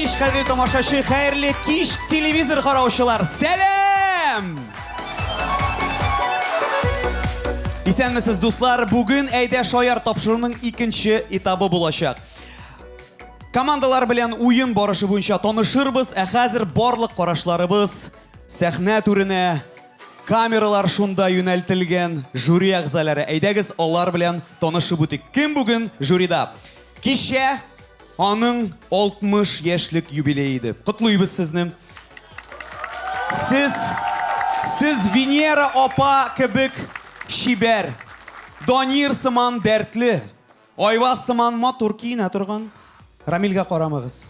кеш, қадірлі тамашашы, қайырлы кеш телевизор қараушылар. Сәлем! Исәнмесіз, дуслар, бүгін әйдә шояр тапшыруның икенче этабы булачак. Командалар белән уен барышы буенча танышырбыз, хәзер барлык карашларыбыз сәхнә түренә, камералар шунда юнәлтелгән, жюри әгъзалары. Әйдәгез, алар белән танышып үтик. Кем бүген жюрида? Кичә аның 60 яшьлек юбилей иде. Котлыйбыз сезне. Сез Венера апа кебек шибәр, Данир сыман дәртле, Айваз сыман матур киенә торган. Рамилгә карамагыз.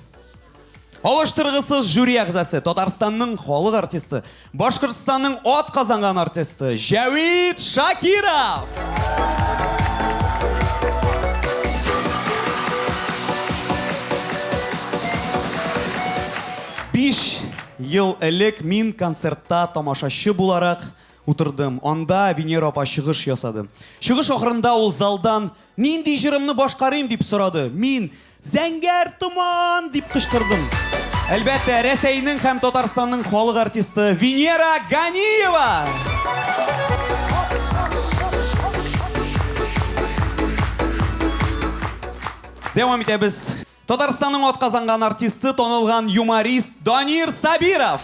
Алыштыргысыз жюри әгъзасы, Татарстанның халык артисты, Башкортстанның ат казанган артисты Жәвит Шакиров. 5 ел элек мин концертта тамашачы буларак утырдым. Анда Венера апа чыгыш ясады. Чыгыш ахырында ул залдан "Нинди җырымны башкарыйм?" дип сорады. Мин "Зәңгәр туман" дип кычкырдым. Әлбәттә, Рәсәйнең һәм Татарстанның халык артисты Венера Ганиева. Дәвам итәбез. Татарстанның ат казанган артисты, танылган юморист Данир Сабиров.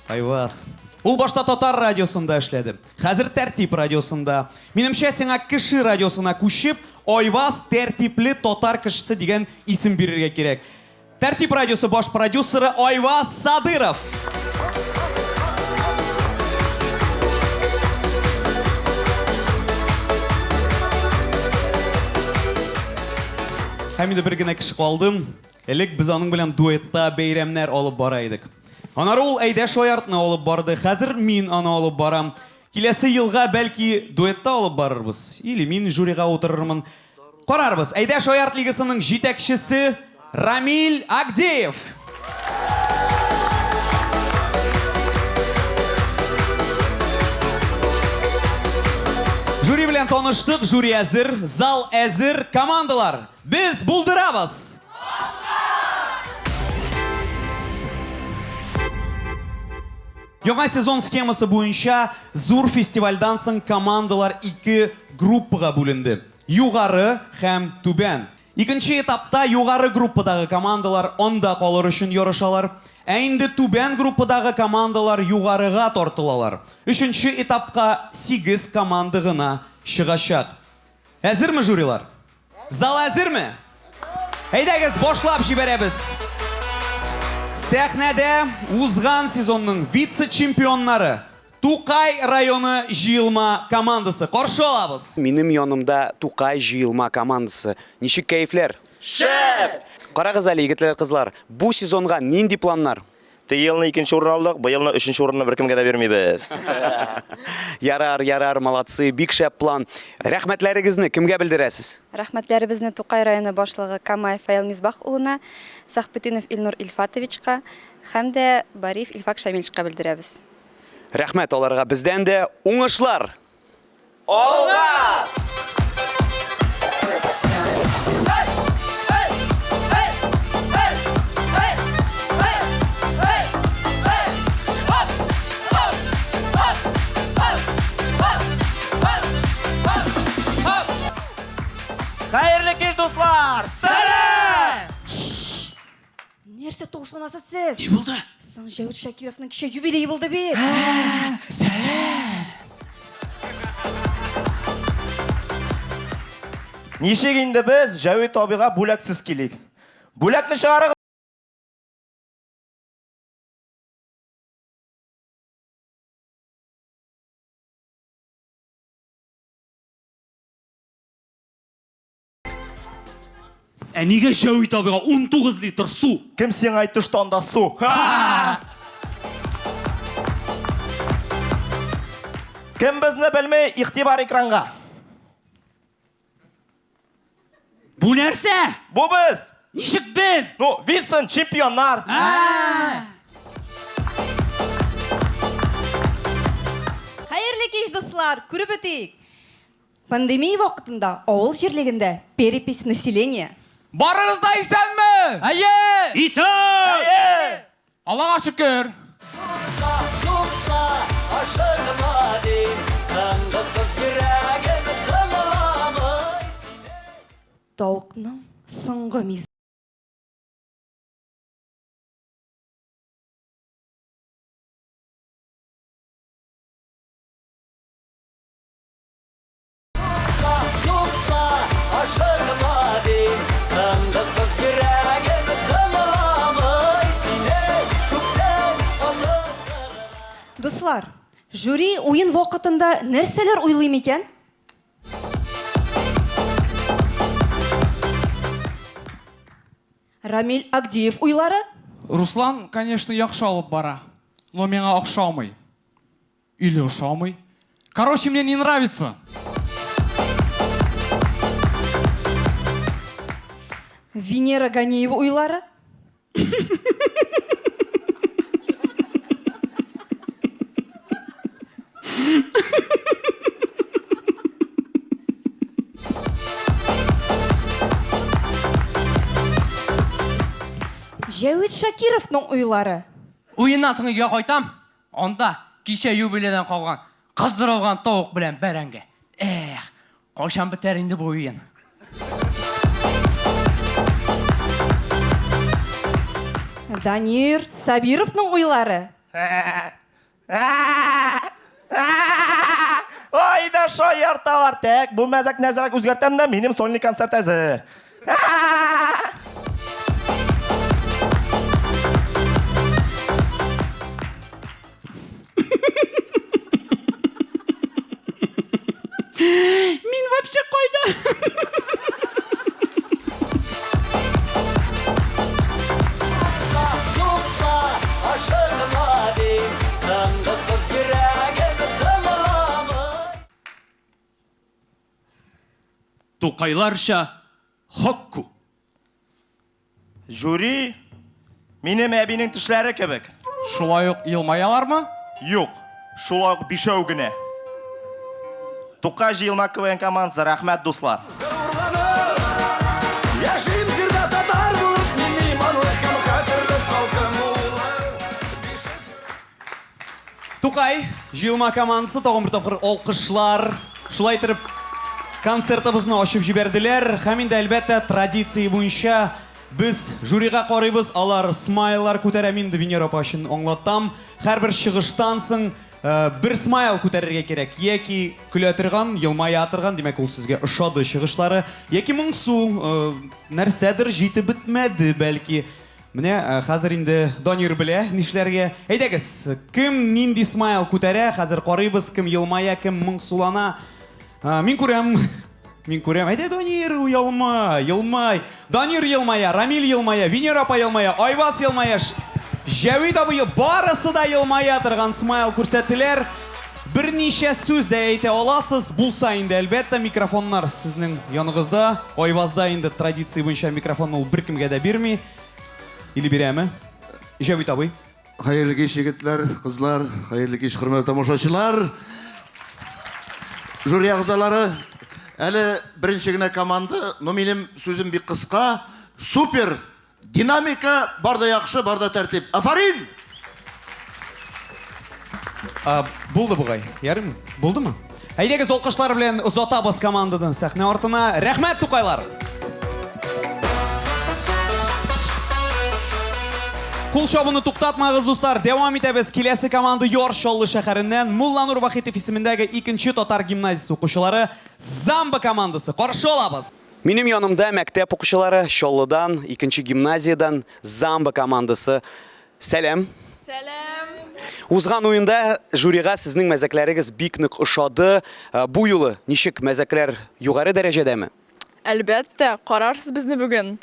Айваз. Ул башта Татар радиосында эшләде. Хәзер Тәртип радиосында. Минемчә, сиңа кеше радиосына күчеп, Айваз тәртипле татар кешесе дигән исем бирергә кирәк. Тәртип радиосы баш продюсеры Айваз Садыров. Һәм инде бер генә кеше калдым. Элек без аның белән дуэтта бәйрәмнәр алып бара идек. Анары ул әйдә шояртны алып барды. Хәзер мин аны алып барам. Киләсе елга бәлки дуэтта алып барырбыз. Или мин жюрига утырырмын. Карарбыз. Әйдә шоярт лигасының җитәкчесе Рамил Агдеев. Жюри белән таныштык, жюри әзер, зал әзер, командалар. Без булдырабыз. Яңа сезон схемасы буенча зур фестивальдан соң командалар 2 группага бүленде. Югары һәм түбән. Икенче этапта югары группадагы командалар анда калыр өчен ярышалар. Инде түбән группадагы командалар югарыга тартылалар. Өченче этапка 8 команда гына чыгачак. Әзерме жюрилар? Зал әзерме? Әйдәгез, башлап җибәрәбез. Сәхнәдә узган сезонның вице-чемпионнары Тукай районы җыелма командасы. Каршы алабыз. Минем янымда Тукай җыелма командасы. Ничек кәефләр? Шәп! Карагыз әле, егетләр, кызлар. Бу сезонга нинди планнар? Теге елны 2нче урын алдык, бу елны 3нче урынны беркемгә дә бермибез. Ярар, молодцы, бик шәп план. Рәхмәтләрегезне кемгә белдерәсез? Рәхмәтләребезне Тукай районы башлыгы Камаев Фаил Мисбах улына, Сахбетдинов Илнур Ильфатовичка һәм дә Бариф Илфак Шамилчка белдерәбез. Рәхмәт аларга, бездән дә уңышлар. Алга! Хәерле кич, дуслар! Сәлам! Нәрсә тавышланасыз сез? Ни булды? Сан Жәвит Шакировның кичә юбилее булды бит. Сәлам! Ничек инде без Жәвит абыйга бүләксез килик. Бүләкне чыгарыгыз. Нигә Жәвит абыйга 19 литр су? Кем сиңа әйтте штанда су? Кем безне белмәй, игътибар экранга. Бу нәрсә? Бу без. Ничек без? Ну, Винсен чемпионнар. Хәерле Хәерле кич, дуслар, күреп бетик. Пандемия вакытында авыл җирлегендә перепись населения. Барыгыз да исәнме? Әйе! Исән! Аллаға шүкір. Тауыкның соңгы мизгеле. Дуслар, жюри уен вакытында нәрсәләр уйлый микән? Рамил Агдиев уйлары? Руслан, конечно, яхшы алып бара, но миңа охшамый. Или охшамый. Короче, мне не нравится. Венера Ганиева уйлары? Жәвид Шакировның уйлары? Уеннан соң үйгә кайтам. Анда кичә юбилейдан калган кыздырылган тавык белән бәрәңге. Кайчан бетәр инде бу уен? Данир Сабировның уйлары? Ой да шаярталар тәк. Бу мәзәк нәзәрәк үзгәртәм дә минем сольный концерт әзер. Мин вообще кайда? Тукайларша хокку. Жюри минем әбинең тешләре кебек. Шулай ук елмаялармы? Юк, шулай ук бишәү генә. Тукай җыелма КВН командасы, рәхмәт дуслар. Тукай, җыелма командасы тагын бер тапкыр алкышлар. Шулай итеп концертыбызны ачып җибәрделәр. Һәм инде әлбәттә традиция буенча без жюрига карыйбыз. Алар смайлар күтәрә, инде Венера апа өчен аңлатам. Һәрбер чыгыштан соң бер смайл күтәрергә кирәк. Яки көлә торган, елмая торган, димәк ул сезгә ошады чыгышлары. Яки моңсу, нәрсәдер җитеп бетмәде бәлки. Менә хәзер инде Данир белә нишләргә. Әйдәгез, кем нинди смайл күтәрә? Хәзер карыйбыз, кем елмая, кем моңсулана. Мин күрәм. Әйдә Данир, елмай. Данир елмая, Рамил елмая, Венера апа елмая, Айваз елмая. Жәвид абый барысы да елмая торган смайл күрсәттеләр. Берничә сүз дә әйтә аласыз. Булса инде әлбәттә микрофоннар сезнең яныгызда. Айвазда инде традиция буенча микрофонны ул беркемгә дә бирми. Или бирәме? Жәвид абый. Хәерле кич, егетләр, кызлар, хәерле кич, хөрмәтле тамашачылар. Жюри әгъзалары, әле беренче генә команда, но минем сүзем бик кыска. Супер! Динамика, бар да яхшы, бар да тәртип. Афарин! Булды бугай. Ярым, булдымы? Әйдәгез алкышлар белән озатабыз командадан сәхнә артына. Рәхмәт, Тукайлар! Кул чабуны туктатмагыз, дуслар. Дәвам итәбез. Киләсе команда Яр-Чаллы шәһәреннән Мулланур Вахитов исемендәге 2нче татар гимназиясе укучылары Замба командасы. Каршы алабыз. Минем янымда мәктәп укучылары Чаллыдан, 2нче гимназиядан Замба командасы. Сәлам. Сәлам. Узган уенда жюрига сезнең мәзәкләрегез бик нык ошады. Бу юлы ничек мәзәкләр югары дәрәҗәдәме? Әлбәттә, карарсыз безне бүген.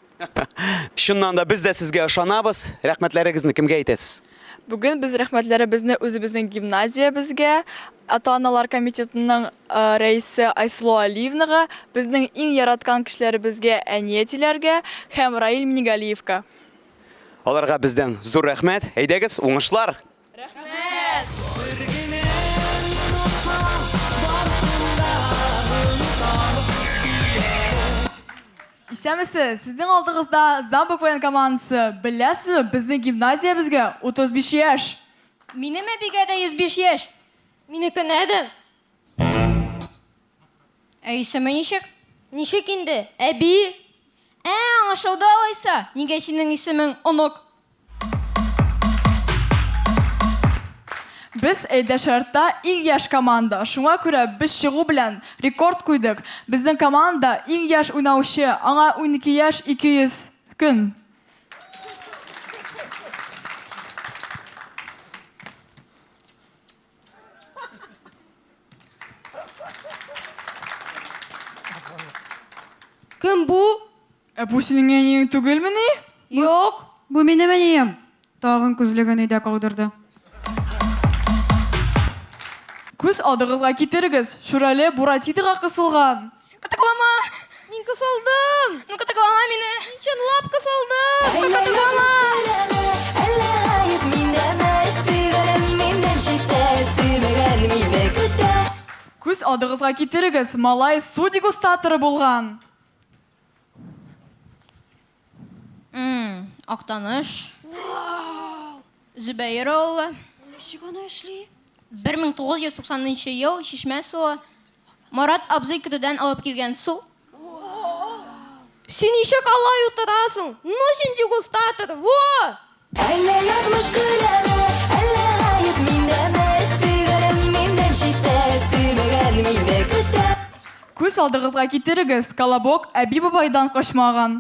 Шуннан да без дә сезгә ышанабыз. Рәхмәтләрегезне кемгә әйтәсез? Бүген без рәхмәтләребезне үзебезнең гимназиябезгә, ата-аналар комитетының рәисе Айсылу Алиевнага, безнең иң яраткан кешеләребезгә, әниятиләргә һәм Раил Минигалиевка. Аларга бездән зур рәхмәт. Әйдәгез, уңышлар. Рәхмәт. Исәмісіз, сіздің алдығызда Замбы КВН командасы. Білесіз, біздің гимназия бізге 35 яш. Минем әбигә дә 105 яшь. Минеке нәдем? Исеме ничек? Ничек инде? Әби? Аңлашылды алайса. Нигә синең исемең Онук? Біз Әйдәшәртта иң яш команда. Шуңа күрә біз шығу белән рекорд куйдык. Біздің команда иң яш уйнаучы, аңа 12 яш 200 көн. Кім бу? Бу синең әниең түгелме ни? Йоқ. Бу минем әнием. Тагын күзлеген өйдә калдырды. Күз алдығызға кетерігіз. Шүрәле Буратидыға қысылған. Кытыклама. Мин кысылдым. Ну кытыклама мине. Чынлап кысылдым. Кытыклама. Күз алдығызға кетерігіз. Малай су дегустаторы болған. Актаныш. Зөбәйер авылы. Ничек аны эшли? 1990 ел Чишмә суы. Марат абзый көтүдән алып килгән су. Син ничек алай утырасың? Ну син дегустатор. Во! Әллә язмыш күләме, әллә гаеп миндәме, сигарем миндән шитә, сибәгән миндә көтә. Күз алдығызға кетерігіз. Колобок әби бабайдан қашмаған.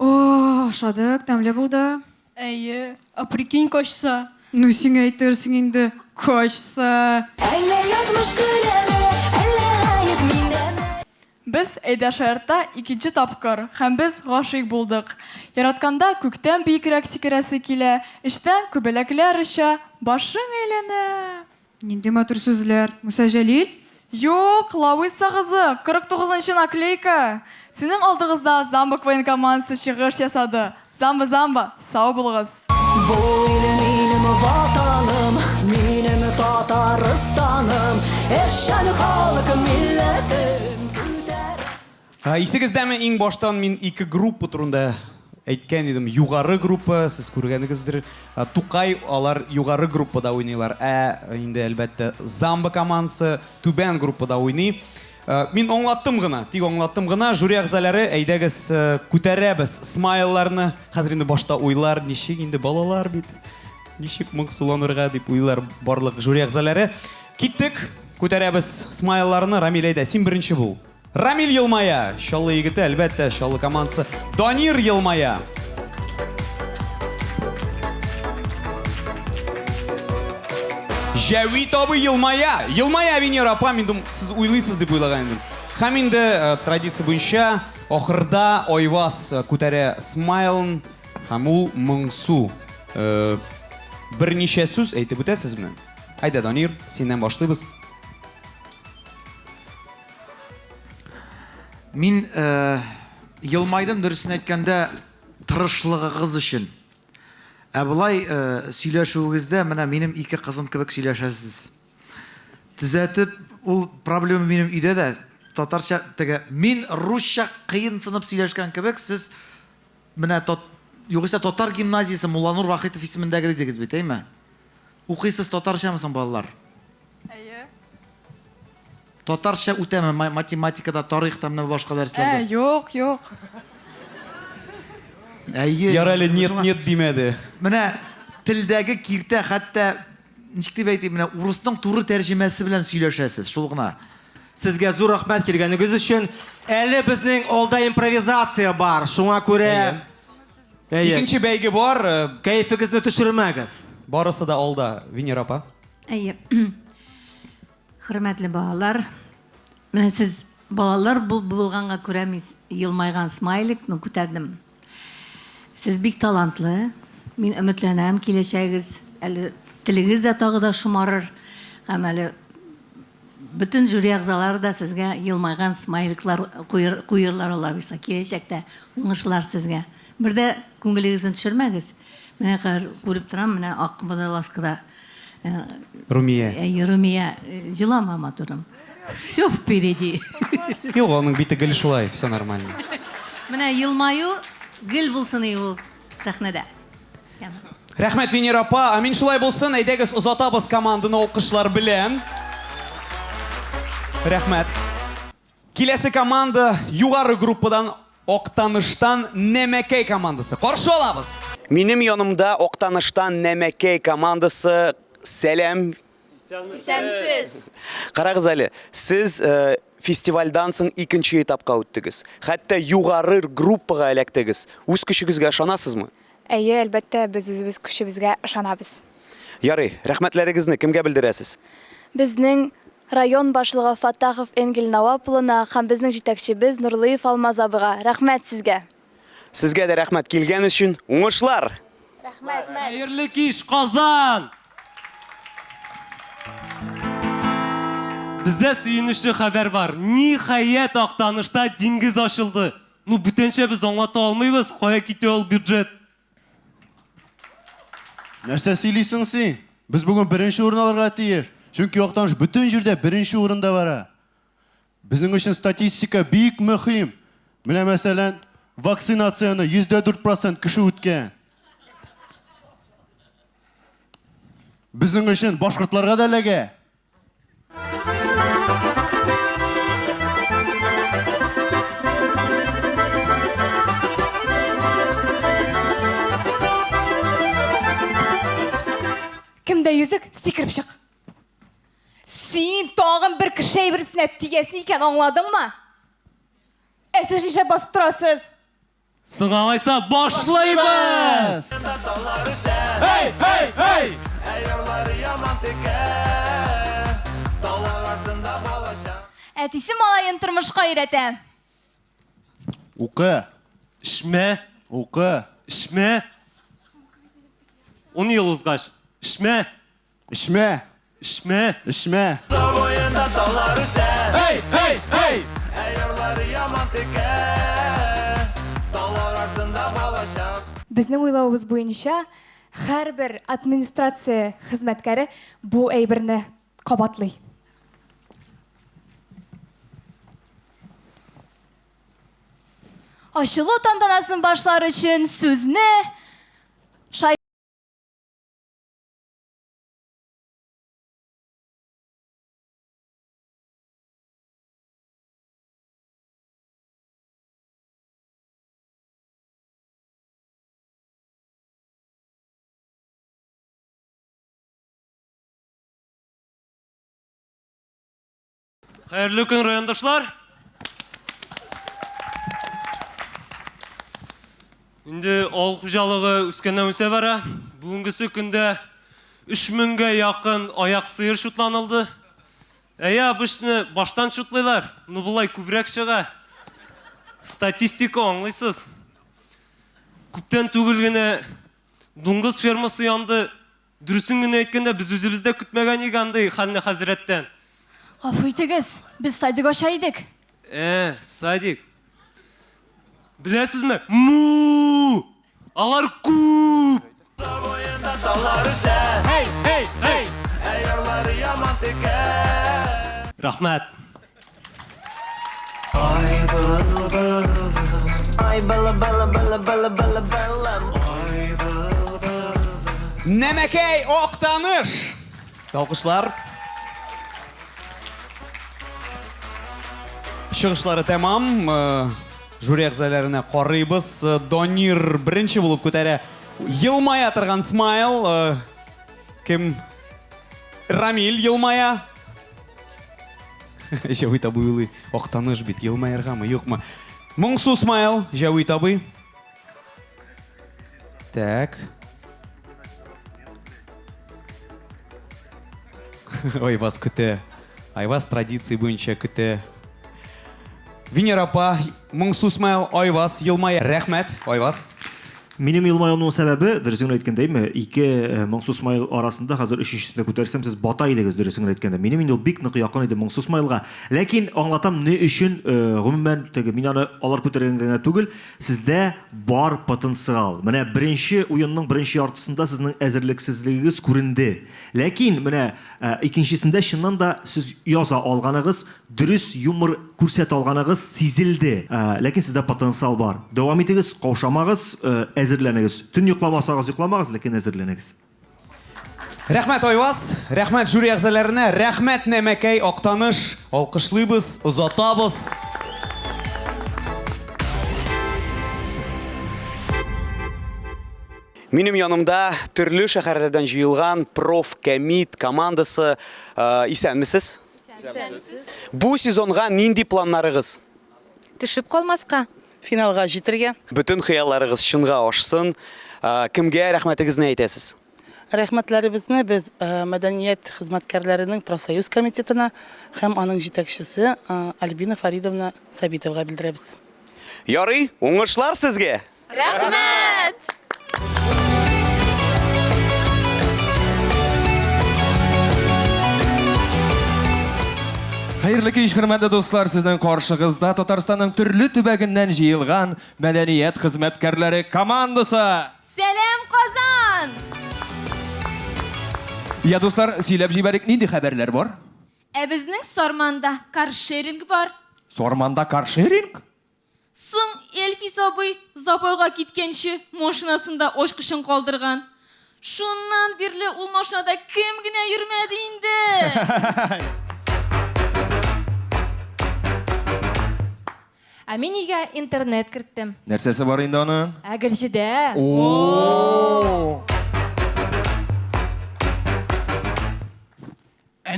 О, ашадык, тәмле булды. Әйе, прикинь качса. Ну син әйтерсең инде, качса. Әллә язмыш күләме, әллә гаеп миндәме. Біз Әйдәшәртта икенче тапкыр, һәм біз гашыйк булдык. Яратканда күктән бийекрәк сикерәсе килә, эштән күбәләкләр эчә, башың әйләнә. Нинди матур сүзләр. Муса Җәлил? Юк, Лависа кызы, 49-нчы наклейка. Синең алдыгызда Замбы КВН командасы чыгыш ясады. Замбы, сау булыгыз. Бу илем минем ватаным, минем Татарстаным, эшән халкым милләтем күтәр. Исегездәме иң баштан мин ике группа турында әйткән идем. Югары группа, сез күргәнегездер. Тукай, алар югары группада уйныйлар. Инде әлбәттә Замбы командасы түбән группада уйный. Мин аңлаттым гына, жюри әгъзалары, әйдәгез күтәрәбез смайларны. Хәзер инде башта уйлар, ничек инде балалар бит. Ничек моңсуланырга дип уйлар барлык жюри әгъзалары. Киттек, күтәрәбез смайларны. Рамил, әйдә, син беренче бул. Рамил елмая, шаллы егете, әлбәттә, шаллы командасы. Данир елмая. Жәвит абый елмая. Елмая, Венера апа, мен сіз уйлайсыз деп уйлаган идем. Һәм инде традиция буенча ахырда Айваз күтәрә смайлын, һәм ул моңсу. Берничә сүз әйтеп үтәсезме? Әйдә, Данир, синнән башлыйбыз. Мин елмайдым, дөресен әйткәндә, тырышлыгыгыз өчен. Булай сөйләшүегездә менә минем ике кызым кебек сөйләшәсез. Төзәтеп, ул проблема минем өйдә дә татарча теге мин русча кыен сынып сөйләшкән кебек сез менә югыйсә татар гимназиясе Мулланур Вахитов исемендәге идегез бит, әйме? Укыйсыз татарчамы соң балалар? Әйе. Татарча үтәме математикада, тарихта, менә башка дәресләрдә? Юк. Яралы нет димәде. Менә телдәге киртә, хәтта ничек дип әйтим, менә урысның туры тәрҗемәсе белән сөйләшәсез, шул гына. Сезгә зур рәхмәт килгәнегез өчен. Әле безнең алда импровизация бар. Шуңа күрә Икенче бәйге бар. Кәефегезне төшермәгез. Барысы да алда, Венера апа. Әйе. Хөрмәтле балалар, менә сез балалар булганга күрә мин елмайган смайликны күтәрдем. Сез бик талантлы. Мин өметләнәм, киләчәгез, әле телегез дә тагы да шумарыр. Һәм әле бөтен жюри әгъзалары да сезгә елмайган смайликлар куерлар ала бирсә, киләчәктә уңышлар сезгә. Бердә күңелегезне төшермәгез. Менә күреп торам, менә ак водолазкада Румия, җылама матурым. Все впереди. Юк, аның бите гел шулай, все нормально. Менә елмаю гел булсын ул сәхнәдә. Рәхмәт, Венера апа. Амин шулай булсын. Әйдәгез озатабыз команданы алкышлар белән. Рәхмәт. Киләсе команда югары группадан Октаныштан Нәмәкәй командасы. Каршы алабыз. Минем янымда Октаныштан Нәмәкәй командасы. Сәлам. Исәмсез. Карагыз әле, сез фестивальдан соң икенче этапка үттегез. Хәтта югары группага эләктегез. Үз көчегезгә ышанасызмы? Әйе, әлбәттә, без үзебез көчебезгә ышанабыз. Ярый, рәхмәтләрегезне кемгә белдерәсез? Безнең район башлыгы Фатахов Энгел Наваплына һәм безнең җитәкчебез Нурлыев Алмаз абыга. Рәхмәт сезгә. Сезгә дә рәхмәт килгән өчен. Уңышлар. Рәхмәт. Хәерле кич, Казан! Бездә сөенечле хәбәр бар. Ниһаять Актанышта диңгез ачылды. Ну, бүтәнчә без аңлата алмыйбыз, кая китә ул бюджет. Нәрсә сөйлисең син? Без бүген беренче урын алырга тиеш. Чөнки Актаныш бүтән җирдә беренче урында бара. Безнең өчен статистика бик мөһим. Менә мәсәлән, вакцинацияны 104% кеше үткән. Безнең өчен башкортларга да эләгә. Кемдә йөзек? Сикереп чык. Син тагын бер кеше әйберсенә тигәсе икән, аңладыңмы? Сез ничә басып торасыз? Сыңалайса башлайбыз! Hey, hey, hey! Әтисе малайын тормышка өйрәтә. Укы. Ишмә. Укы. Ишмә. 10 ел узгач. Ишмә. Ишмә. Ишмә. Ишмә. Hey, hey, hey! Безнең уйлавыбыз буенча, һәрбер администрация хезмәткәре бу әйберне кабатлый. Ачылу тантанасын башлар өчен сүзне Хәерле көн, райондашлар. Инде авыл хуҗалыгы үскәннән үсә бара. Бүгенгесе көндә 3000-гә якын аяк сыер шутланылды. Әйе, обычны баштан шутлыйлар. Ну булай күбрәк чыга. Статистика аңлыйсыз. Күптән түгел генә дуңгыз фермасы янды. Дөресен генә әйткәндә, без үзебездә көтмәгән идек андый хәлне хәзрәттән. Гафу итегез, без садик аша идек. Садик. Білесізме? Му! Алар күп! Hey, hey, hey! Рахмәт. Нәмәкәй Октаныш. Алкышлар. Чыгышлары тәмам. Жюри әгъзаларына карыйбыз. Донир беренче булып күтәрә. Елмая торган Смайл. Кем? Рамил елмая. Җавит абый Октаныш бит елмаяргамы, юкмы? Моңсу Смайл, Җавит абый. Так. Айваз көтә. Айваз традиция буенча көтә. Венера апа, Моңсу Смайл, Айваз, елмая. Рәхмәт, Айваз. Минем елмаюымның сәбәбе, дөресен әйткәндәме, ике Моңсу Смайл арасында хәзер өченчесенә күтәрсәм, сез бата идегез дөресен әйткәндә. Минем инде ул бик нык якын иде Моңсу Смайлга. Ләкин аңлатам ни өчен гомумән теге мин аны алар күтәргән генә түгел, сездә бар потенциал. Менә беренче уенның беренче яртысында сезнең әзерлексезлегегез күренде. Ләкин менә икенчесендә чыннан да сез яза алганыгыз, дөрес юмор күрсәтә алганыгыз сизелде. Ләкин сездә потенциал бар. Дәвам итегез, каушамагыз, әзерләнегез. Төн йокламасагыз йокламагыз, ләкин әзерләнегез. Рәхмәт Айваз, рәхмәт жюри әгъзаларына, рәхмәт Нәмәкәй Актаныш. Алкышлыйбыз, озатабыз. Минем янымда төрле шәһәрләрдән җыелган проф комит командасы. Исәнмесез? Бу сезонга нинди планнарыгыз? Төшеп калмаска. Финалга җитәргә. Бүтән хыялларыгыз чынга ашсын. Кемгә рәхмәтегезне әйтәсез? Рәхмәтләребезне без мәдәният хезмәткәрләренең профсоюз комитетына һәм аның җитәкчесе Альбина Фаридовна Сабитовага белдерәбез. Ярый, уңышлар сезгә. Рәхмәт! Хәерле кич, хөрмәтле дуслар, сезнең каршыгызда Татарстанның төрле төбәгеннән җыелган мәдәният хезмәткәрләре командасы. Сәлам, Казан! Я дуслар, сөйләп җибәрик, нинди хәбәрләр бар? Безнең Сарманда каршеринг бар. Сарманда каршеринг? Соң Эльфис абый запойга киткәнче машинасында ачкычын калдырган. Шуннан бирле ул машинада кем генә йөрмәде инде. Мин өйгә интернет керттем. Нәрсәсе бар инде аның? Әгерҗедә.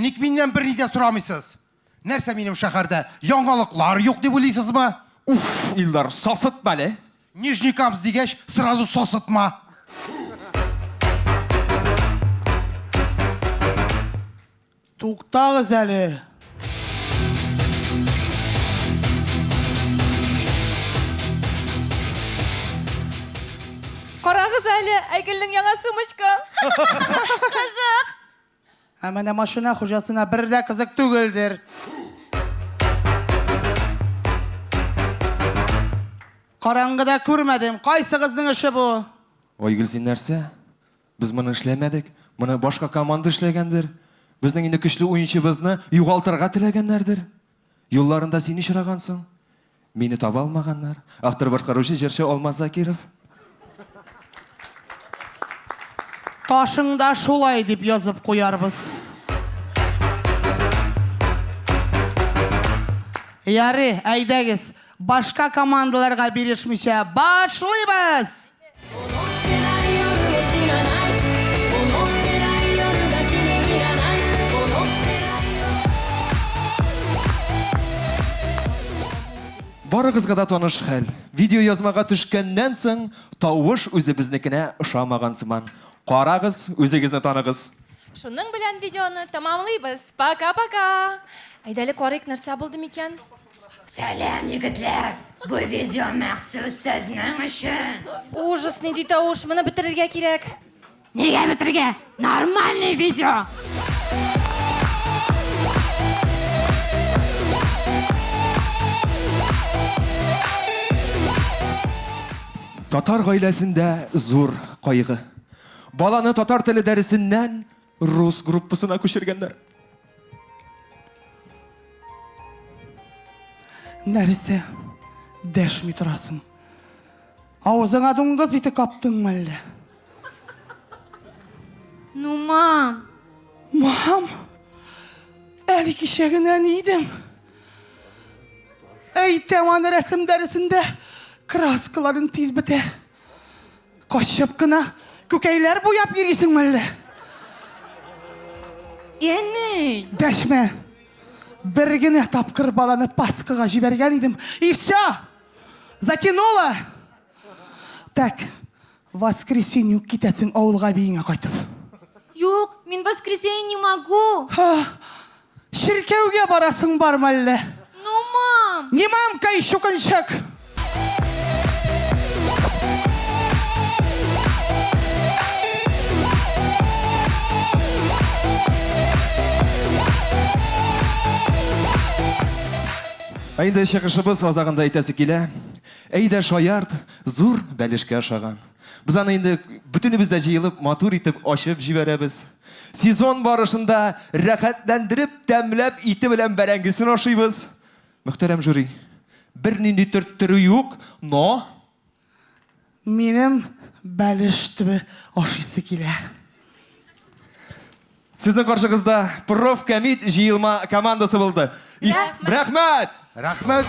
Ник миннән бер нидә сорамыйсыз? Нәрсә минем шәһәрдә яңалыклар юк дип уйлыйсызмы? Уф, Илдар, сасытма әле. Нижний Камс дигәч, сразу сасытма. Туктагыз әле. Карагыз әле, Айгөлнең яңа сумочка. Кызык. Менә машина хуҗасына бер дә кызык түгелдер. Караңгыда күрмәдем. Кайсыгызның эше бу? Айгөл, син нәрсә? Без моны эшләмәдек. Моны башка команда эшләгәндер. Безнең инде көчле уенчыбызны югалтырга теләгәннәрдер. Юлларында син очрагансың. Мине таба алмаганнар. Автор башкаручы җырчы Алмаз Закиров. Кашыңда шулай дип язып куярбыз. Ярый, әйдәгез. Башка командаларга бирешмичә башлыйбыз. Барыгызга да таныш хәл. Видео язмага төшкәннән соң тавыш үзебезнекенә ошамаган сыман. Карагыз, үзегезне таныгыз. Шуның белән видеоны тамамлыйбыз. Пока-пока. Әйдәле карыйк, нәрсә булды микән? Сәлам, егетләр. Бу видео махсус сезнең өчен. Ужас, нинди тавыш, моны бетерергә кирәк. Нигә бетергә? Нормальный видео. Татар гаиләсендә зур кайгы. Баланы татар теле дәресеннән рус группасына күчергәннәр. Нәрсә? Дәшми торасың. Авызыңа дуңгыз ите каптыңмы әллә? Ну, мам. Мам, әле кичәгенән идем. Әйтәм, аны рәсем дәресендә краскаларын тиз бетә. Качып кына күкәйләр буяп йөрисеңме әллә? Әни. Дәшмә. Бер генә тапкыр баланы паскага җибәргән идем. И все. Затянуло. Так, в воскресенье китәсең авылга биеңә кайтып. Юк, мин воскресенье не могу. Ширкәүгә барасың бармы әллә? Ну, мам. Не мамка, ищу кончак. Әйдә чыгышыбыз азагында әйтәсе килә. Әйдә шаярт, зур бәлешкә ашаган. Без аны инде бүтенебез дә җыелып, матур итеп ачып җибәрәбез. Сезон барышында рәхәтләндереп, тәмләп ите белән бәрәңгесен ашыйбыз. Мөхтәрәм жюри, бернинди төрттөрү юк, но Минем бәлеш төбе ашыйсы килә. Сезнең каршыгызда профкомит җыелма командасы булды. Рәхмәт! Рәхмәт!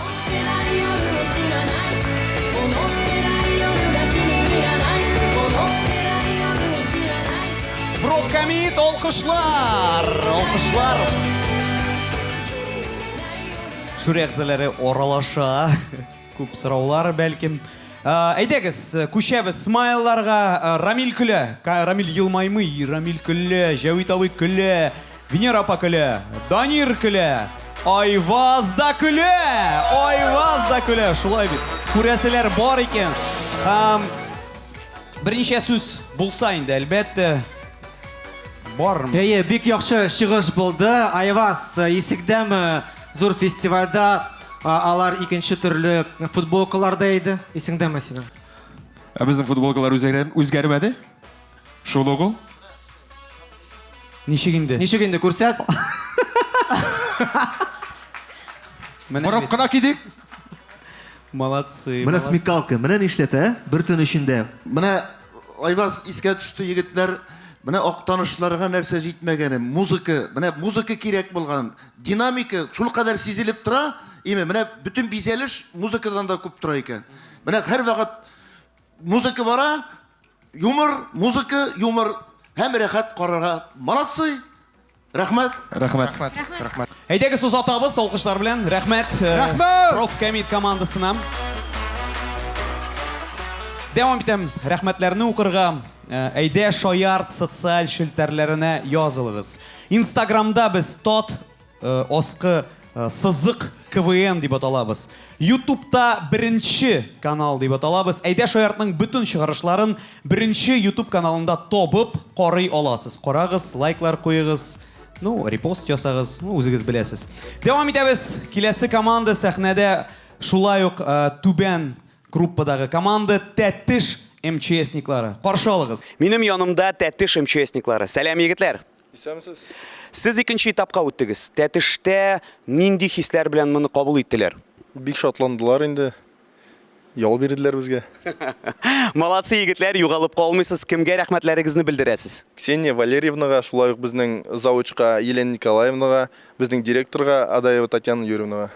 Профкомит, алкышлар! Алкышлар! Жюри әгъзалары оралаша. Күп сораулар бәлкем. Әйдәгез, күчәбез смайларга. Рамил көлә. Рамил елмаймы, Рамил көлә, Җәвит абый көлә, Венера апа көлә, Данир көлә, Айваз да көлә. Айваз да көлә. Шулай бит. Күрәселәр бар икән. Берничә сүз булса инде, әлбәттә. Бармы? Әйе, бик яхшы чыгыш булды. Айваз, исегдәме зур фестивальдә алар икенче төрле футболкаларда иде. Исеңдәме синең? Безнең футболкалар үзгәрмәде. Шул угыл. Ничек инде? Ничек инде күрсәт? Барып кына кидик. Молодцы. Менә смекалка, менә нишләтә? Бер төн эчендә. Менә Айваз искә төште егетләр. Менә актанышларга нәрсә җитмәгәне, музыка, менә музыка кирәк булган, динамика шул кадәр сизелеп тора. Менә бүтән бизәлеш музыкадан да күп тора икән. Менә һәр вакыт музыка бара, юмор, музыка, юмор, һәм рәхәт карарга. Молодцы. Рәхмәт. Рәхмәт. Рәхмәт. Әйдәгез узатабыз алкышлар белән. Рәхмәт. Рәхмәт. Профкомит командасына. Дәвам итәм рәхмәтләрне укырга. Әйдә шаярт социаль шелтәрләренә язылыгыз. Инстаграмда без тот оскы сызык КВН дип аталабыз. Ютубта беренче канал дип аталабыз. Әйдә шаяртның бүтән чыгарышларын беренче Ютуб каналында тобып карый аласыз. Карагыз, лайклар куегыз, репост ясагыз, үзегез беләсез. Дәвам итәбез. Киләсе команда сәхнәдә шулай ук Түбән группадагы команда Тәттиш МЧСниклары. Каршы алыгыз. Минем янымда Тәттиш МЧСниклары. Сәлам егетләр. Исәмсез. Сез икенче этапка үттегез. Тәттиштә нинди хисләр белән моны кабул иттеләр? Бик шатландылар инде. Ял бирделәр безгә. Молодцы егетләр, югалып калмыйсыз. Кемгә рәхмәтләрегезне белдерәсез? Ксения Валерьевнага, шулай ук безнең завучка Елена Николаевнага, безнең директорга Адаева Татьяна Юрьевнага.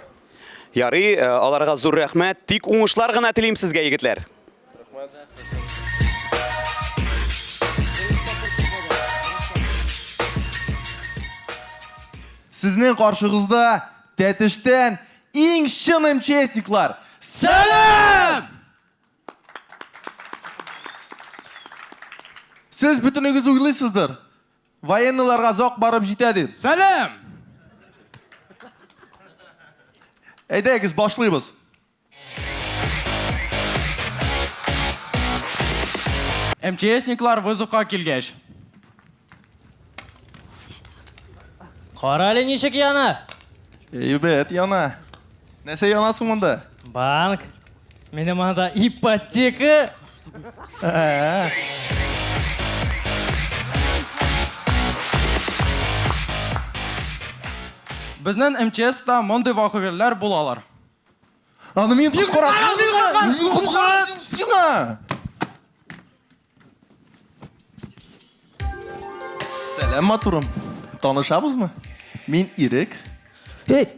Ярый, аларга зур рәхмәт. Тик уңышлар гына телим сезгә егетләр. Сезнең каршыгызда Тәтиштән иң чын МЧСниклар. Сәлам! Сез бөтенегез уйлыйсыздыр. Военныйларга зак барып җитә дип. Сәлам! Әйдәгез, башлыйбыз. МЧСниклар вызовка килгәч. Каралы ничек яна? Әйбәт яна. Нәрсә янасың монда? Банк. Минем анда ипотека. Безнең МЧСта мондый вакыйгалар булалар. Аны мин коткарам. Сәлам матурым. Танышабызмы? Мин Ирек.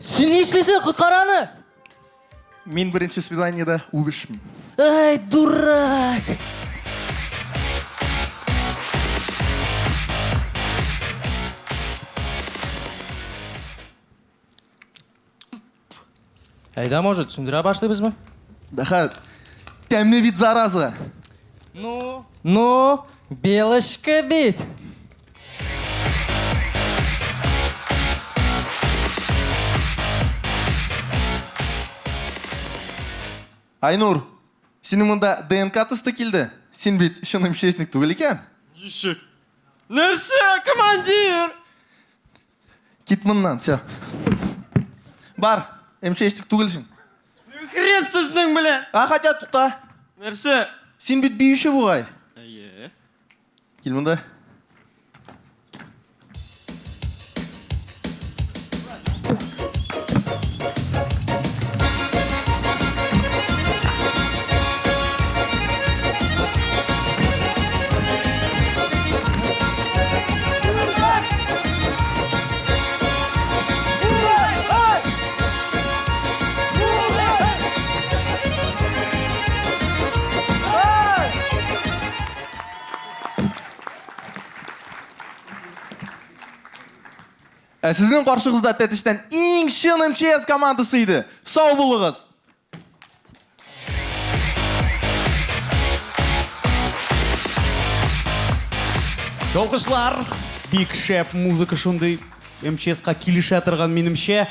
Син нишлисең коткараны? Мин беренче свиданиедә үбешмим. Ай, дурак. Әйдә, может, түсіндіре башлыйбызмы? Дахат, тәмле бит зараза. Ну, белышка бит. Айнур, синең монда ДНК тесты килде. Син бит шуның МЧСник түгел икән. Ишек. Нәрсә, командир? Кит моннан, все. Бар, МЧСтік түгілсің. Хрен сіздің білен. Хотя тұқта. Нәрсе? Сен бет бейуші бұғай. Кел мұнда. Сіздің қаршығызда тәтіштен ең шын МЧС командасы еді. Сау болыңыз. Долқышлар, бик шәп музыка шундай МЧС-қа килешә торган минемчә.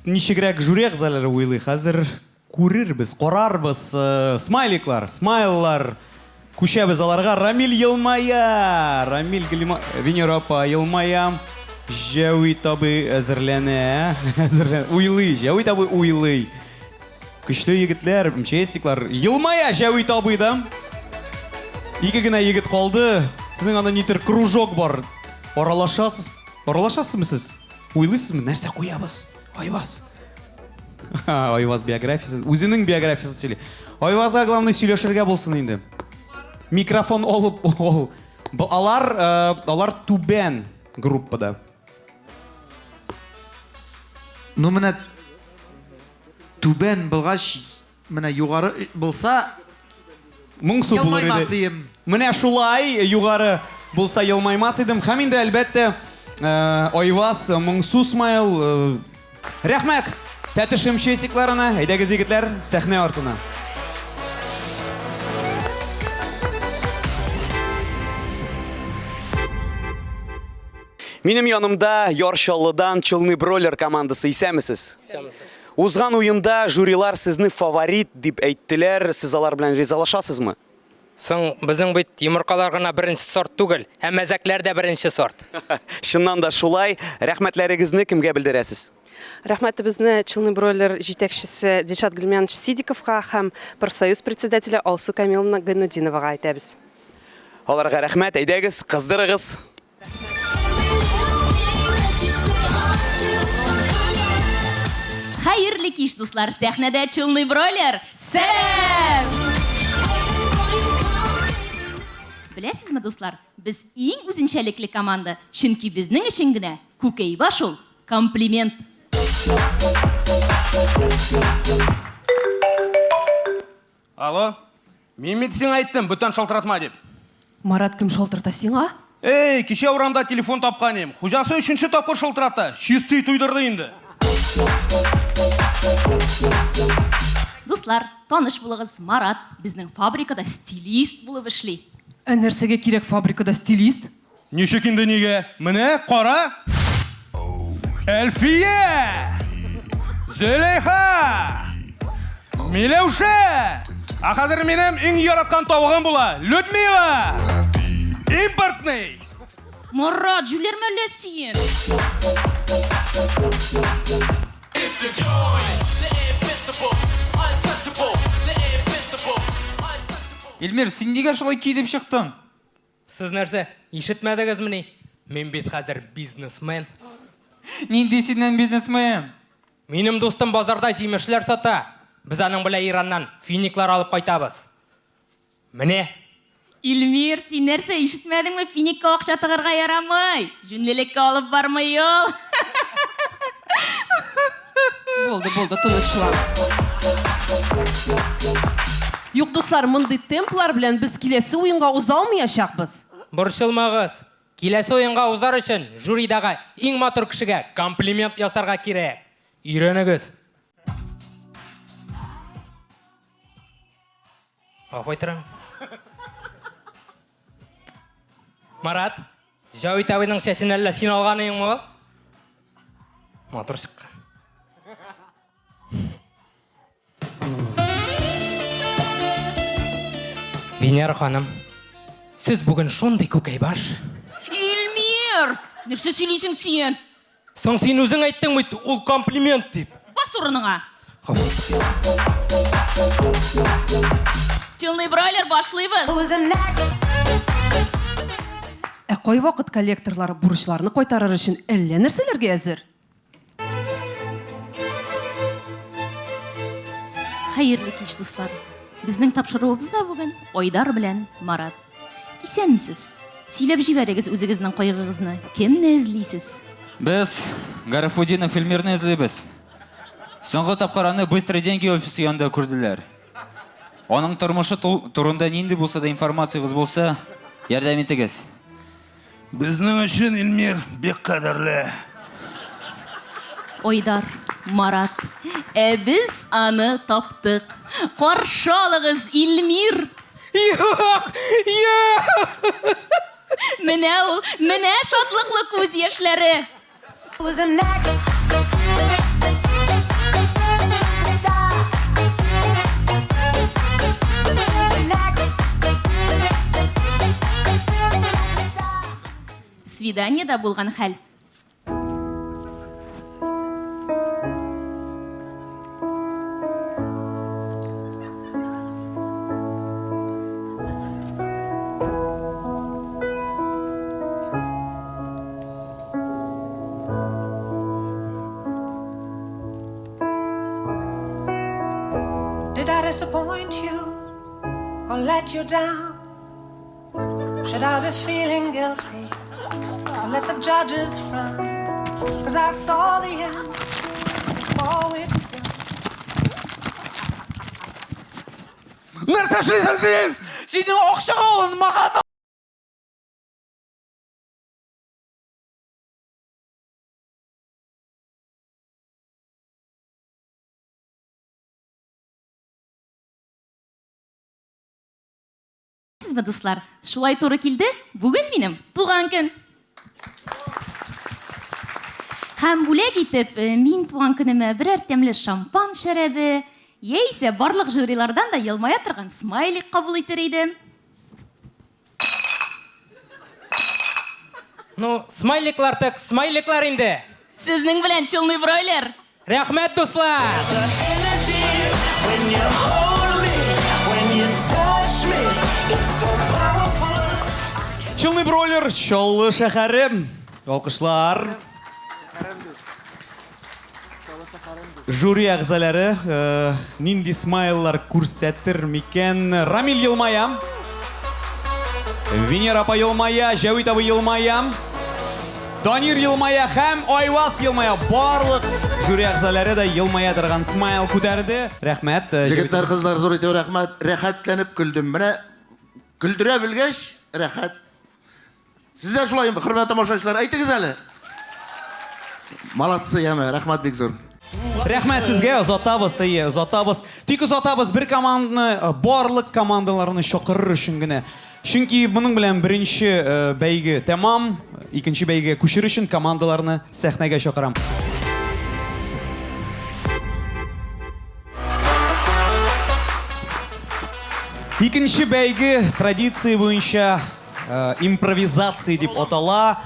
Ничегрәк жүрәк залары уйлый. Хәзер күрербез, карарбыз. Смайлар. Күчәбез аларга. Рамил елмая. Рамил Венера апа елмая. Җәвит абый әзерләнә. Уйлый, Җәвит абый уйлый. Көчле егетләр, МЧСниклар. Елмая Җәвит абыйда. Ике генә егет калды. Сезнең анда нитер кружок бар. Аралашасызмы сез? Уйлыйсызмы? Нәрсә куябыз? Айваз. Айваз биографиясы. Үзенең биографиясын сөйли. Айвазга главный сөйләшергә булсын инде. Микрофон алып, алар түбән группада. Ну, менә түбән булгач, менә югары булса, Моңсу булыр иде. Менә шулай югары булса елмаймас идем. Һәм инде әлбәттә Айваз, Моңсу Смайл. Рәхмәт тәтеш МЧСникларына. Әйдәгез егетләр, сәхнә артына. Минем янымда Яршаллыдан Чылны Бройлер командасы. Исәмесез? Узган уенда жюрилар сезне фаворит дип әйттеләр. Сез алар белән ризалашасызмы? Соң безнең бит йомыркалар гына беренче сорт түгел, ә мәзәкләр дә беренче сорт. Шуннан да шулай. Рәхмәтләрегезне кемгә белдерәсез? Рәхмәтебезне Чылны Бройлер җитәкчесе Дилшат Гөлмянович Сидиковка һәм профсоюз председателе Алсу Камиловна Гайнудиновага әйтәбез. Аларга рәхмәт. Әйдәгез, кыздырыгыз. Хәерле кич, дуслар, сәхнәдә Чылны Бройлер. Сәлам! Беләсезме, дуслар, без иң үзенчәлекле команда, чөнки безнең өчен генә күкәй баш ул комплимент. Алло, мин бит сиңа әйттем, бүтән шалтыратма дип. Марат кем шалтырата сиңа? Кичә урамда телефон тапкан идем. Хуҗасы 3нче тапкыр шалтырата. Чистый туйдырды инде. Дуслар, таныш булыгыз, Марат безнең фабрикада стилист булып эшли. Ә нәрсәгә кирәк фабрикада стилист? Ничек инде нигә? Менә кара. Әлфия! Зөләйха! Миләүшә! Хәзер минем иң яраткан тавыгым була. Людмила! Импортный! Марат, җүләрме әллә син? Илмир, син нигә шулай киеп чыктың? Сез нәрсә, ишетмәдегезме? Мин бит хәзер бизнесмен. Нинди синнән бизнесмен? Минем дустым базарда җимешләр сата. Без аның белән Ираннан финиклар алып кайтабыз. Менә. Илмир, син нәрсә ишетмәдеңме? Финикка акча тыгырга ярамый. Җүнлелеккә алып бармый ул. Булды, тынычлан. Юк, дуслар, мондый темплар белән без киләсе уенга уза алмаячакбыз. Борчылмагыз. Киләсе уенга узар өчен жюридагы иң матур кешегә комплимент ясарга кирәк. Өйрәнегез. Афайтрам. Марат, Җавит абыйның чәчен әллә син алганыйыңмы? Матур чыккан. Венера ханым, сез бүген шундый күкәй баш. Илмир, нәрсә сөйлисең син? Соң син үзең әйттең бит, ул комплимент дип. урыныңа. Чылный бройлер башлыйбыз. Кой вакыт коллекторлар бурычларны кайтарыр өчен әллә нәрсәләргә әзер? Хәерле кич, дуслар. Безнең тапшыруыбыз да бүген Айдар белән Марат. Исәнмесез? Сөйләп җибәрегез үзегезнең кайгыгызны. Кемне эзлисез? Без Гарафудинов Эльмирны эзлибез. Соңгы тапкыр аны быстрый деньги офисы янында күрделәр. Аның тормышы турында нинди булса да информациягыз булса, ярдәм итегез. Безнең өчен Эльмир бик кадерле. Айдар, Марат, без аны таптык. Каршы алыгыз, Эльмир. Юк! Менә ул, менә шатлыклы күз яшьләре. Свиданиедә булган хәл. Did I disappoint you or let you down? Should I be feeling guilty or let the judges frown? 'Cause I saw the end before it began. Нәрсә эшлисең син? Синең акчага алынмаган. Сезме, дуслар, шулай туры килде. Бүген минем туган көн. Һәм бүләк итеп, мин туган көнемә берәр тәмле шампан шәрабе, яисә барлык жюрилардан да елмая торган смайлик кабул итер идем. Ну, смайликлар так смайликлар инде. Сезнең белән чылный бройлер. Рәхмәт, дуслар. Чылный бройлер, Чаллы шәһәре. Алкышлар. Жюри әгъзалары нинди смайлар күрсәтер микән? Рамил елмая. Венера апа елмая, Җәвит абый елмая. Данир елмая һәм Айваз елмая. Барлык жюри әгъзалары да елмая торган смайл күтәрде. Рәхмәт. Җегетләр, кызлар, зур итеп рәхмәт. Рәхәтләнеп күлдем. Менә күлдерә белгәч, рәхәт. Сездә шулай, хөрмәтле тамашачылар, әйтегез әле. Молодцы, яме, рәхмәт бик зур. Рәхмәт сезгә, озатабыз. Тик озатабыз бер команданы, барлык командаларны чакырыр өчен генә. Чөнки моның белән беренче бәйге тәмам, икенче бәйгегә күчер өчен командаларны сәхнәгә чакырам. Икенче бәйге традиция буенча импровизация дип атала.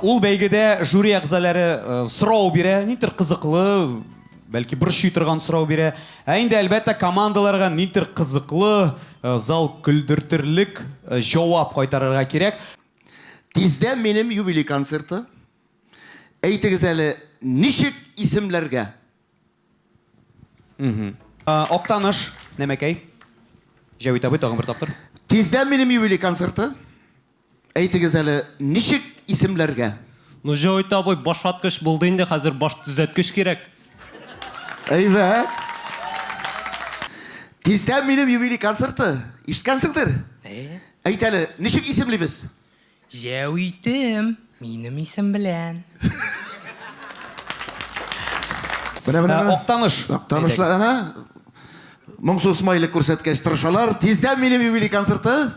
Ул бәйгедә жюри әгъзалары сорау бирә, нидер кызыклы, бәлки борчый торган сорау бирә. Инде әлбәттә командаларга нидер кызыклы, зал күлдертерлек җавап кайтарырга кирәк. Тиздән минем юбилей концерты. Әйтегез әле, ничек исемләргә? Актаныш, Нәмәкәй. Җәвит абый тагын бер тапкыр. Тиздән минем юбилей концерты. Әйтегез әле, ничек исемләргә? Ну, Җәвит абый башлаткыч булды инде, хәзер баш төзәткеч кирәк. Әйбәт. Тиздән минем юбилей концерты. Ишеткәнсеңдер? Әйт әле, ничек исемлибез? Җәвитем, минем исем белән. Актаныш. Актанышлар ана. Моңсу смайлик күрсәткәч тырышалар. Тиздән минем юбилей концерты.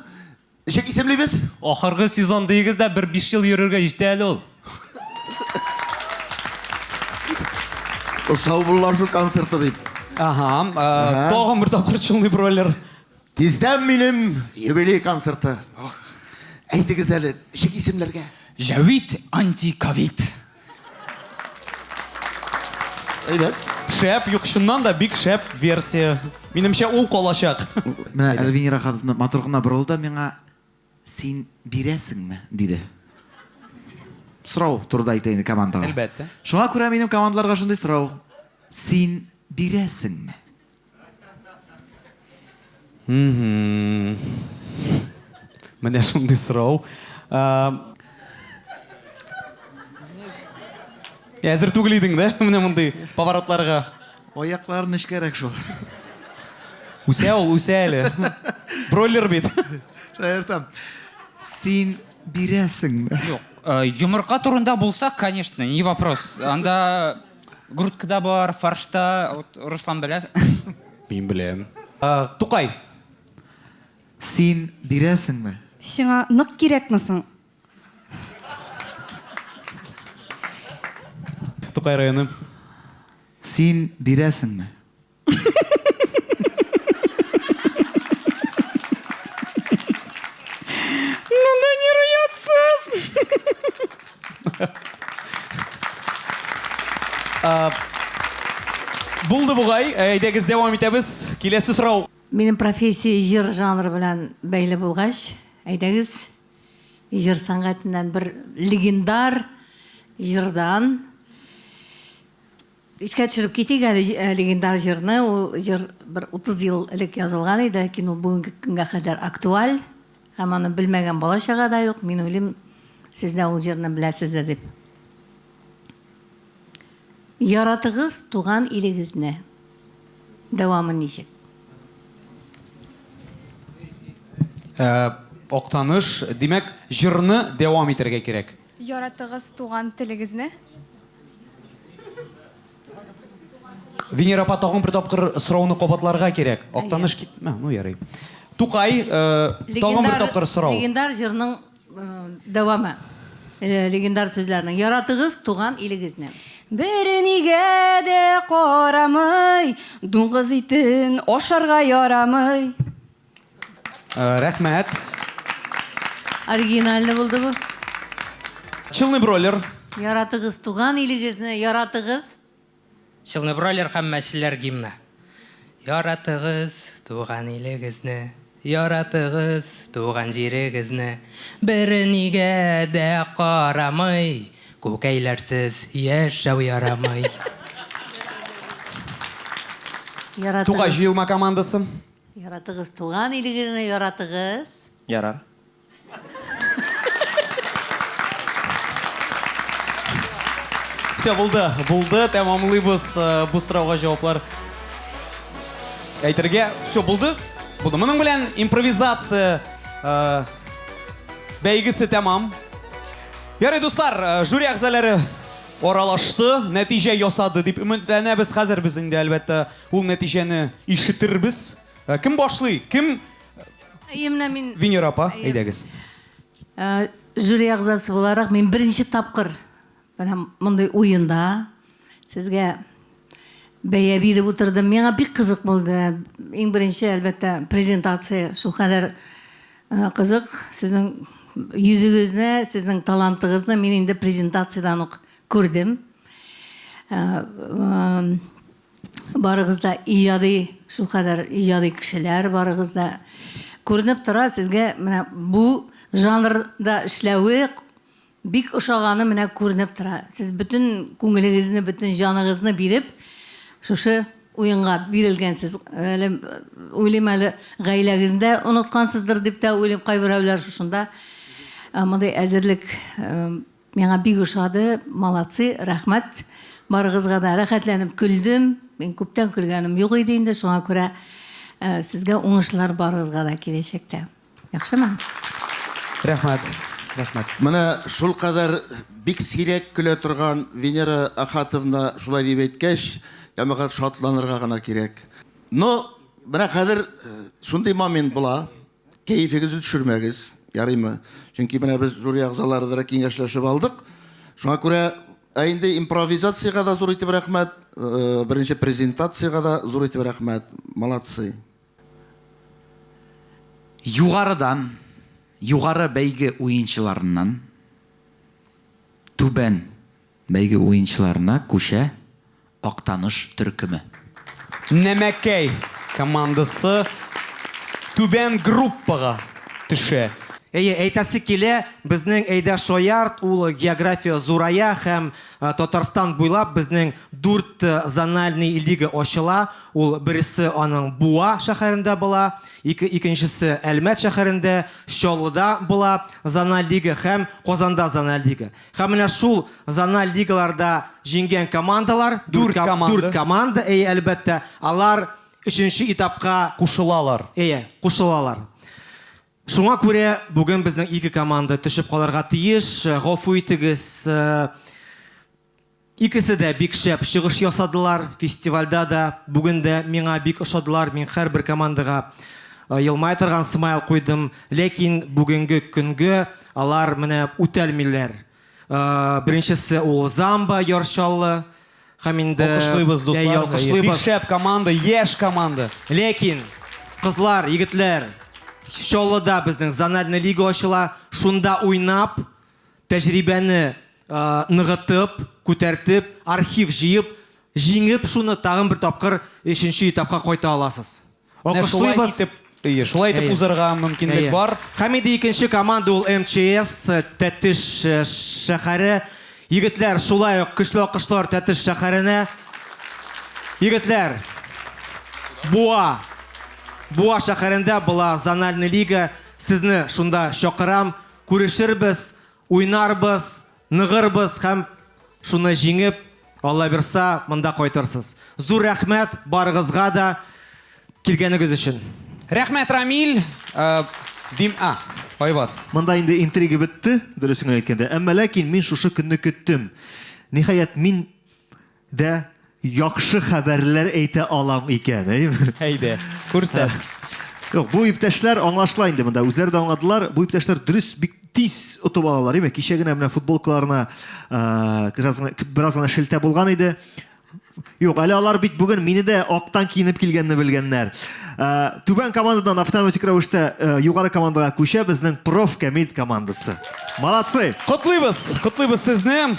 Ничек исемлибез? Ахыргы сезон дигездә 1-5 ел йөрергә җитә әле ул. Саубуллашу концерты дип. Тагын бер тапкыр чылный бройлер. Тиздән минем юбилей концерты. Әйтегез әле, ничек исемләргә? Җәвит антиковид. Әйбәт. Шәп, юк, шуннан да бик шәп версия. Минемчә ул калачак. Менә Эльвира хатыны матур гына борылды да миңа син бирәсеңме диде. Сорау турында әйтәйин командага. Әлбәттә. Шуңа күрә минем командаларга шундый сорау. Син бирәсеңме? Менә шундый сорау. Әзер түгел идең дә, менә мондый поворотларга. Аякларын эшкәрәк шул. Үсә ул, үсә әле. Бройлер бит. Шаяртам. Син бирәсеңме? Юк, йомырка турында булса, конечно, не вопрос. Анда грудкада бар, фаршта, Руслан белә. Мин беләм. Тукай. Син бирәсеңме? Сиңа нык кирәкмесең? Тукай районы. Син бирәсеңме? Нунда не рыятсыз. Булды бугай, әйдәгез дәвам итәбез. Киләсе сорау. Минем профессия җыр жанры белән бәйле булгач, әйдәгез җыр сәнгатеннән бер легендар җырдан искә төшереп китик әле легендар җырны. Ул җыр бер 30 ел элек язылган иде, ләкин ул бүгенге көнгә кадәр актуаль. Һәм аны белмәгән бала чага да юк. Мин уйлыйм, сез дә ул җырны беләсездер дип. Яратыгыз туган илегезне. Дәвамы ничек? Октаныш, димәк, җырны дәвам итәргә кирәк. Яратыгыз туган телегезне. Венера апа тагын бер тапкыр сорауны кабатларга кирәк. Октаныш китмә, ну ярый. Тукай, тагын бер тапкыр сорау. Легендар җырның дәвамы. Легендар сүзләрнең. Яратыгыз туган илегезне. Бер нигә дә карамый, дуңгыз итен ашарга ярамый. Рәхмәт. Оригинальный булды бу. Чылны бройлер. Яратыгыз туган илегезне, яратыгыз. Чылны бройлер һәм мәчеләр гимны. Яратыгыз туган илегезне, яратыгыз туган җирегезне. Бер нигә дә карамый, күкәйләрсез яшәү ярамый. Тукай җыелма командасы. Яратыгыз туган илегезне, яратыгыз. Ярар. Все, булды, тәмамлыйбыз бу сорауга җаваплар. Әйтергә, все булды. Моның белән импровизация бәйгесе тәмам. Ярый, дуслар, жюри әгъзалары аралашты, нәтиҗә ясады дип өметләнәбез. Хәзер без инде әлбәттә ул нәтиҗәне ишетербез. Кем башлый? Кем? Венера апа, әйдәгез. Жюри әгъзасы буларак мин беренче тапкыр мондай уенда сезгә бәя биреп утырдым. Миңа бик кызык булды. Иң беренче әлбәттә презентация шул кадәр кызык. Сезнең йөзегезне, сезнең талантыгызны мин инде презентациядан ук күрдем. Барыгыз да иҗади, шул кадәр иҗади кешеләр, барыгыз да күренеп тора. Сезгә менә бу жанрда эшләүе бик ошаганы менә күренеп тора. Сез бүтән күңелегезне, бүтән җаныгызны биреп, шушы уенга бирелгәнсез. Уйлыйм әле гаиләгездә оныткансыздыр дип тә уйлыйм, кайберәүләр шушында. Мондай әзерлек миңа бик ошады. Молодцы, рәхмәт. Барыгызга да рәхәтләнеп көлдем. Мин күптән көлгәнем юк иде инде, шуңа күрә сезгә уңышлар барыгызга да киләчәктә. Яхшымы? Рәхмәт. Менә шул кадәр бик сирәк көлә торган Венера Ахатовна шулай дип әйткәч, җәмәгать шатланырга гына кирәк. Но менә хәзер шундый момент була. Кәефегезне төшермәгез, ярыймы? Чөнки менә без жюри әгъзаларыдыр киңәшләшеп алдык. Шуңа күрә инде импровизацияга да зур итеп рәхмәт, беренче презентацияга да зур итеп рәхмәт. Молодцы. Югарыдан, югары бәйге уенчыларыннан түбән бәйге уенчыларына күчә Актаныш төркеме. Нәмәкәй командасы түбән группага төшә. Әйтәсе килә, безнең Әйдә Шоярд, ул география зурая һәм Татарстан буйлап безнең 4 зональный лига ачыла. Ул берсе аның Буа шәһәрендә була, икенчесе Әлмәт шәһәрендә, Чаллыда була зональ лига һәм Казанда зональ лига. Һәм менә шул зональ лигаларда җиңгән командалар, 4 команда, әлбәттә, алар 3нче этапка кушылалар. Кушылалар. Шуңа күрә бүген безнең 2 команда төшеп калырга тиеш. Гафу итегез. Икесе дә бик шәп чыгыш ясадылар фестивальдә дә. Бүген дә миңа бик ошадылар. Мин һәрбер командага елмай торган смайл куйдым. Ләкин бүгенге көнгә алар менә үтәлмиләр. Беренчесе ул Замба Яршаллы. Һәм инде Алкышлыйбыз, дуслар. Бик шәп команда, яшь команда. Ләкин кызлар, егетләр, Чаллыда безнең зональный лига ачыла. Шунда уйнап, тәҗрибәне ныгытып, күтәртеп, архив җыеп, җиңеп шуны тагын бер тапкыр 3нче этапка кайта аласыз. Алкышлыйбыз. Шулай итеп узарга мөмкинлек бар. Һәм инде икенче команда ул МЧС Тәтеш шәһәре. Егетләр, шулай ук көчле алкышлар Тәтеш шәһәренә. Егетләр, Буа шәһәрендә була зональный лига. Сезне шунда чакырам. Күрешербез, уйнарбыз, ныгырбыз һәм шуны җиңеп, Алла бирса, монда кайтырсыз. Зур рәхмәт барыгызга да килгәнегез өчен. Рәхмәт, Рамил. Айваз. Монда инде интрига бетте, дөресен әйткәндә. Әмма ләкин мин шушы көнне көттем. Ниһаять мин дә яхшы хәбәрләр әйтә алам икән. Әйдә, күрсәт. Юк, бу иптәшләр аңлашыла инде монда. Үзләре дә аңладылар. Бу иптәшләр дөрес бик тиз отып алалар. Кичә генә менә футболкаларына бераз гына шелтә булган иде. Юк, әле алар бит бүген мине дә актан киенеп килгәнне белгәннәр. Түбән командадан автоматик рәвештә югары командага күчә безнең профкомит командасы. Молодцы! Котлыйбыз сезне.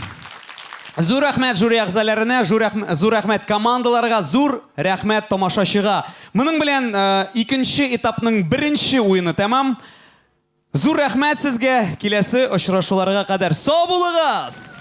Зур рәхмәт жюри әгъзаларына, зур рәхмәт командаларга, зур рәхмәт тамашачыга. Моның белән 2нче этапның 1нче уены тәмам. Зур рәхмәт сезгә. Киләсе очрашуларга кадәр сау булыгыз!